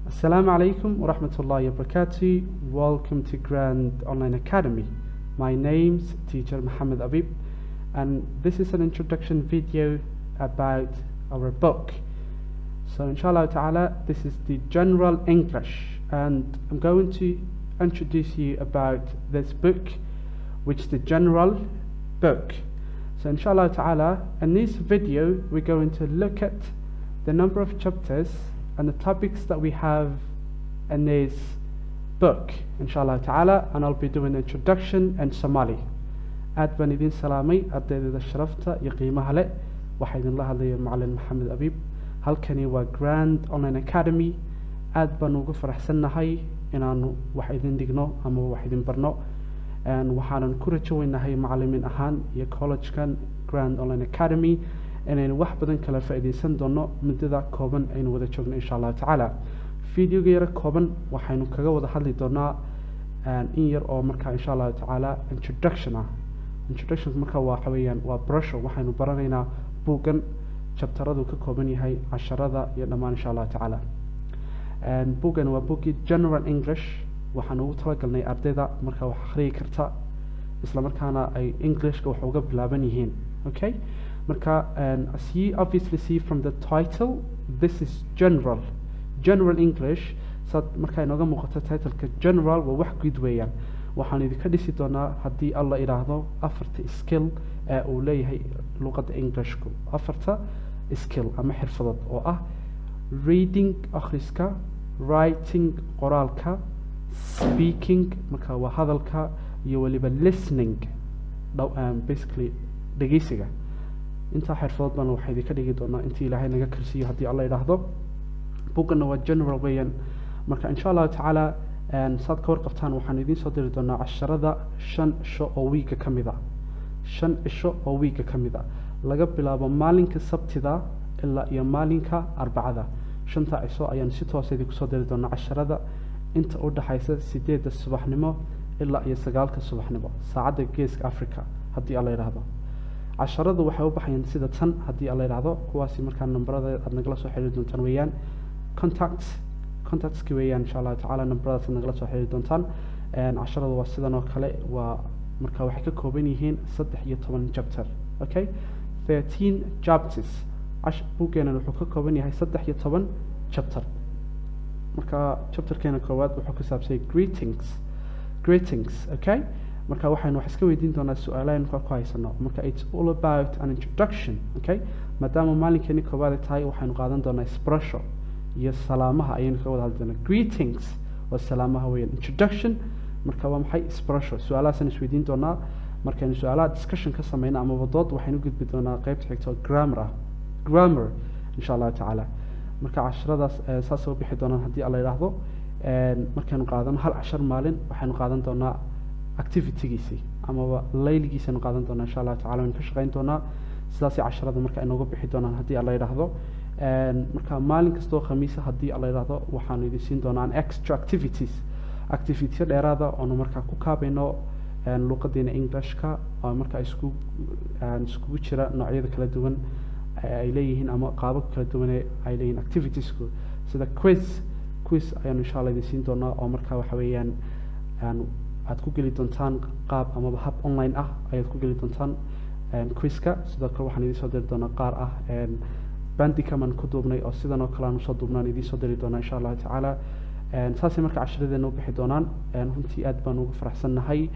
Assalamu alaikum wa rahmatullahi wa barakatuh. Welcome to Grand Online Academy. My name's Teacher Muhammad Abib, and this is an introduction video about our book. So inshallah ta'ala, this is the general English, and I'm going to introduce you about this book, which is the general book. So inshallah ta'ala, in this video we're going to look at the number of chapters and the topics that we have in this book, inshallah ta'ala, and I'll be doing an introduction in Somali. Aad baan idin salaamay ardayda sharafta iyo qiimaha leh. Waxaa idin la hadlaya macallin Maxamed Abiib. Halkani waa Grand Online Academy. Aad baan ugu faraxsannahay inaanu wax idin dhigno ama wax idin barno. Waxaanan ku rajo weynahay macallimiin ahaan iyo college-kan Grand Online Academy inaynu wax badan kala faa'iideysan doono muddada kooban aynu wada joogno insha Allah ta'ala. Videoga yar kooban waxaynu kaga wada hadli doonaa in yar oo markaa insha Allah ta'ala introduction markaa waxa weeyaan waa brochure. Waxaynu baranaynaa buugan chapteradu ka kooban yahay casharada iyo dhammaan insha Allah ta'ala. Buugan waa buugii General English. waxaan ugu talagalnay ardayda markaa wax akhriyi karta isla markaana ay Englishka wax uga bilaaban yihiin. Okay, marka as you obviously see from the title, this is general English. So marka inooga muuqato titleka general waa wax guud weeyaan. waxaan idinka dhisi doonaa haddii alla idhaahdo afarta skill ee uu leeyahay luqadda Englishku. afarta skill ama xirfadood oo ah reading akhriska, writing qoraalka, speaking marka waa hadalka, iyo waliba listening basically dhegeysiga. inta xirfadood baan waxay idinka dhigi doonaa intii Ilaahay naga karsiyo haddii alla idhaahdo. buugana waa general weeyaan. marka insha Allah ta'ala saad ka warqabtaan waxaan idiin soo diri doonaa casharada 5 cisho oo wiiga ka mid ah. 5 cisho oo wiiga ka mid ah laga bilaabo maalinka Sabtida ilaa iyo maalinka Arbacada. 5 cisho ayaan si toos ah idinku soo diri doonaa casharada inta u dhaxaysa 8 subaxnimo ilaa iyo 9 subaxnimo saacada Geeska Afrika haddii alla yiraahdo. casharadu waxay u baxayaan sida tan haddii alla yiraahdo. kuwaasi markaa nambarada aad nagala soo xiriiri doontaan weeyaan contactski weeyaan insha Allah ta'ala. nambaradaas nagala soo xiriiri doontaan. casharadu waa sidan oo kale. waa markaa waxay ka kooban yihiin 13 chapter. Okay, 13 chapters. buuggeena wuxuu ka kooban yahay 13 chapter. marka chapterkeena koowaad wuxuu ku saabsan greetings. Okay, marka waxaynu wax iska weydiin doonaa su'aalayn ku haysano. marka it's all about an introduction. Okay, maadaama maalinkeeni koowaad tahay waxaynu qaadan doonaa brochure iyo salaamaha ayaynu ka wada hadli doonaa. greetings waa salaamaha weeyaan. introduction marka waa maxay? brochure. su'aalahaasaan isweydiin doonaa markaynu su'aalaha discussion ka samayno ama wadood waxaynu gudbi doonaa qaybta xigta grammar insha Allah ta'ala. marka casharadaas saas soo bixi doonaan haddii alla yiraahdo. markaynu qaadano hal cashar maalin waxaynu qaadan doonaa activity-giisii ama layligiisaynu qaadan doonaa insha Allah ta'ala. waynu ka shaqayn doonaa sidaasay casharada marka inooga bixi doonaan haddii alla yiraahdo. marka maalin kastoo khamiisa haddii alla yiraahdo waxaanu idin siin doonaa extra activity dheeraada oonu markaa ku kaabayno luqadeena Englishka oo markaa iskugu jira noocyada kala duwan ay leeyihiin ama qaabab kala duwan ay leeyihiin activitiesku. sida quiz ayaanu insha Allah idin siin doonaa oo markaa waxa weeyaan aad ku geli doontaan qaab ama hab online ah ayaad ku geli doontaan quizka. sidoo kale waxaan idin soo diri doonaa qaar ah bandikaman ku duubnay oo sidan oo kale aan usoo duubnaan idin soo diri doonaa insha Allah ta'ala. saasay marka casharadeena u bixi doonaan. runtii aad baan ugu faraxsannahay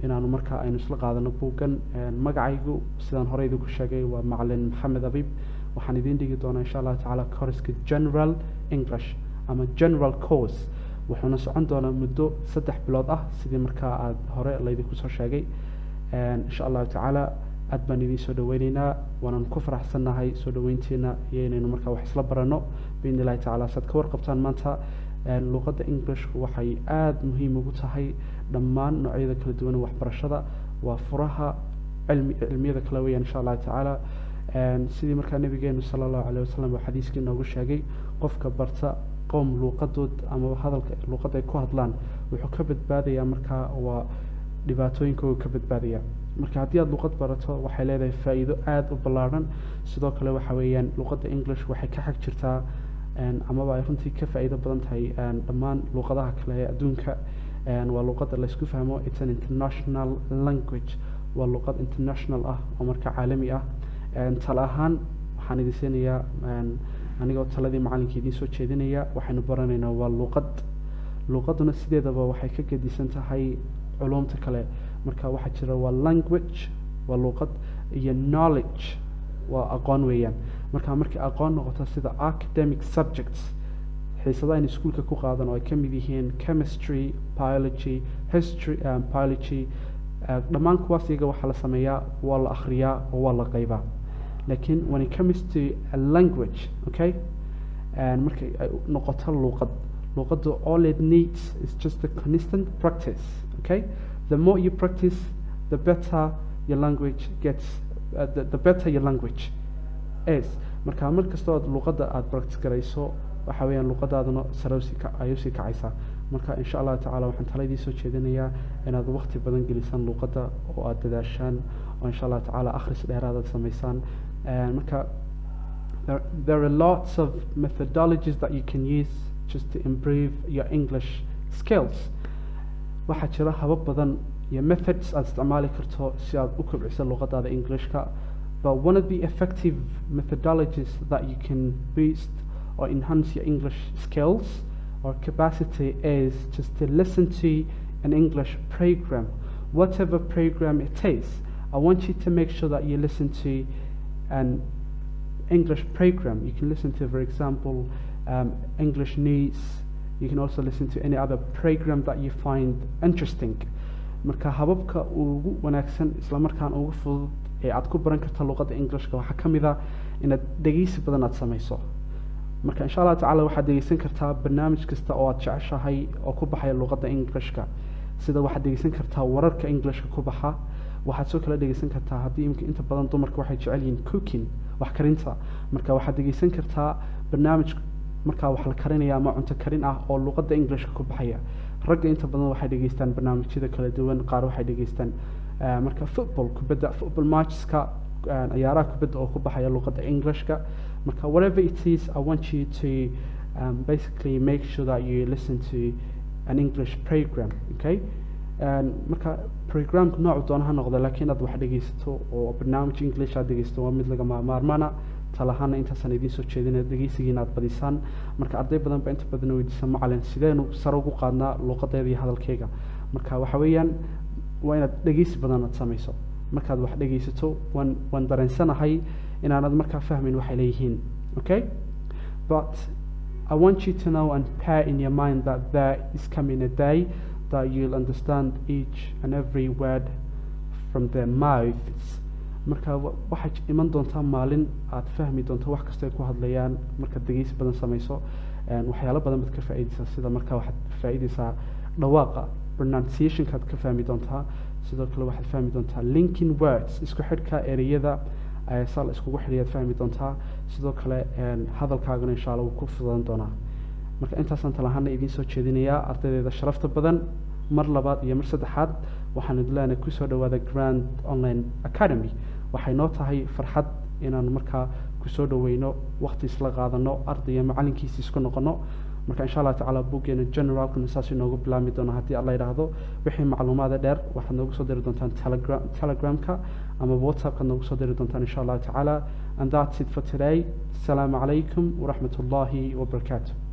inaanu markaa aynu isla qaadano buuggan. magacaygu sidaan hore idinku sheegay waa macallin Maxamed Abiib. waxaan idin dhigi doonaa insha Allah ta'ala course-ka General English ama General Course. wuxuuna socon doonaa muddo 3 bilood ah sidii markaa aad hore laydinku soo sheegay. insha Allah ta'ala aad baan idin soo dhaweynaynaa. waanan ku faraxsannahay soo dhaweynteena iyo inaynu markaa wax isla barano biidni Ilaahi ta'ala. saad ka warqabtaan maanta luqadda Englishku waxay aad muhiim ugu tahay dhammaan noocyada kala duwan ee waxbarashada. waa furaha cilmiyada kala weeyaan insha Allah ta'ala. sidii markaa nabigeenu sallallahu alayhi wasallam oo xadiiskii noogu sheegay, qofka barta qowm luqadood ama hadalka luqadda ay ku hadlaan wuxuu ka badbaadayaa markaa waa dhibaatooyinkooda ka badbaadaya. marka haddii aad luqad barato waxay leedahay faa'iido aad u ballaaran. sidoo kale waxa weeyaan luqadda English waxay ka xag jirtaa amaba ay runtii ka faa'iido badan tahay dhammaan luqadaha kale ee adduunka. waa luqadda la isku fahmo. It's an international language. waa luqad international ah oo marka caalami ah. tala ahaan waxaan idin siinayaa anigoo taladii macalinka idiin soo jeedinaya. waxaynu baranaynaa waa luqad. luqaduna sideedaba waxay ka gedisan tahay culumta kale. marka waxaa jira waa language, waa luqad, iyo knowledge, waa aqoon weeyaan. markay aqoon noqoto sida academic subjects, xiisadaha in iskuulka ku qaadan oo ay ka mid yihiin chemistry, biology, history, biology, dhammaan kuwaas iyaga waxaa la sameeyaa, waa la akhriyaa oo waa la qaybaa. laakiin when it comes to a language, okay, markay ay noqoto luqaddu all it needs is just a constant practice. Okay, the more you practice, the better your language gets. The better your language is. marka mar kasta oo luqadda aad practice garayso, waxa weeyaan luqadaaduna ayuu sii kacaysaa. marka insha Allah tacaala waxaan taladii soo jeedinayaa inaad waqti badan gelisaan luqadda oo aad dadaashaan oo insha Allah tacaala akhris dheeraad aad samaysaan. marka there are lots of methodologies that you can use just to improve your English skills. waxaa jira habab badan iyo methods aad isticmaali karto si aad u kobciso luqadaada Englishka. But one of the effective methodologies that you can boost or enhance your English skills or capacity is just to listen to an English program, whatever program it is. I want you to make sure that you listen to an English program. You can listen to, for example, English news. You can also listen to any other program that you find interesting. marka hababka ugu wanaagsan isla markaan ugu fudud ee aad ku baran karta luqadda Englishka waxaa ka mid ah inaad dhegeysi badan aad samayso. marka insha Allah tacaala waxaad dhegeysan kartaa barnaamij kasta oo aad jeceshahay oo ku baxaya luqadda Englishka. sida waxaad dhegeysan kartaa wararka Englishka ku baxa. waxaad soo kala dhegeysan kartaa haddii inta badan dumarka waxay jecel yihiin cooking, wax karinta. marka waxaad dhegeysan kartaa barnaamij markaa wax la karinaya ama cunto karin ah oo luqadda Englishka ku baxaya. ragga inta badan waxay dhageystaan barnaamijyada kala duwan. qaar waxay dhageystaan marka football matcheska, ciyaaraha kubadda oo ku baxaya luqadda Englishka. marka whatever it is, I want you to basically make sure that you listen to an English program. Okay, marka programka nooc doona ha noqdo, laakiin aad wax dhageysato oo barnaamij English aad dhageysato waa mid lagama maarmaana. talahaana intaasaan idiin soo jeedinaya dhegeysigiina aad badisaan. marka arday badan baa inta badan weydiisa macalin sideenu sare ugu qaadnaa luqadeeda iyo hadalkeyga. marka waxa weeyaan waa inaad dhegeysi badan aad samayso. markaad wax dhegeysato waan dareensanahay inaanad markaa fahmin waxay leeyihiin. Okay, but I want you to know and bear in your mind that there is coming a day that you'll understand each and every word from their mouths. marka waxay iman doontaa maalin aad fahmi doonto wax kasta ay ku hadlayaan markaad dhegeysi badan samayso. waxyaalo badan baad ka faa'iideysaa, sida marka waxaad faa'iideysaa dhawaaqa, pronunciationkaad ka fahmi doontaa. sidoo kale waxaad fahmi doontaa linking words, isku xidhka ereyada saa la iskugu xidhiyaad fahmi doontaa. sidoo kale hadalkaagana insha Allah wuu ku fududan doonaa. marka intaasaan talahaana idiin soo jeedinayaa ardaydeeda sharafta badan. mar labaad iyo mar saddexaad waxaan idin leenahay kusoo dhawaada Grand Online Academy. waxay noo tahay farxad inaan markaa kusoo dhaweyno waqti isla qaadano arday iyo macalinkiisa isku noqono. marka insha Allah tacaala buuggeena generalkuna saas inoogu bilaami doona haddii alla yidhaahdo. wixii macluumaada dheer waxaad noogu soo diri doontaan telegramka ama whatsappkaad noogu soo diri doontaan insha Allah tacaala. And that's it for today. Assalamu alaikum wa rahmatullahi wa barakatuh.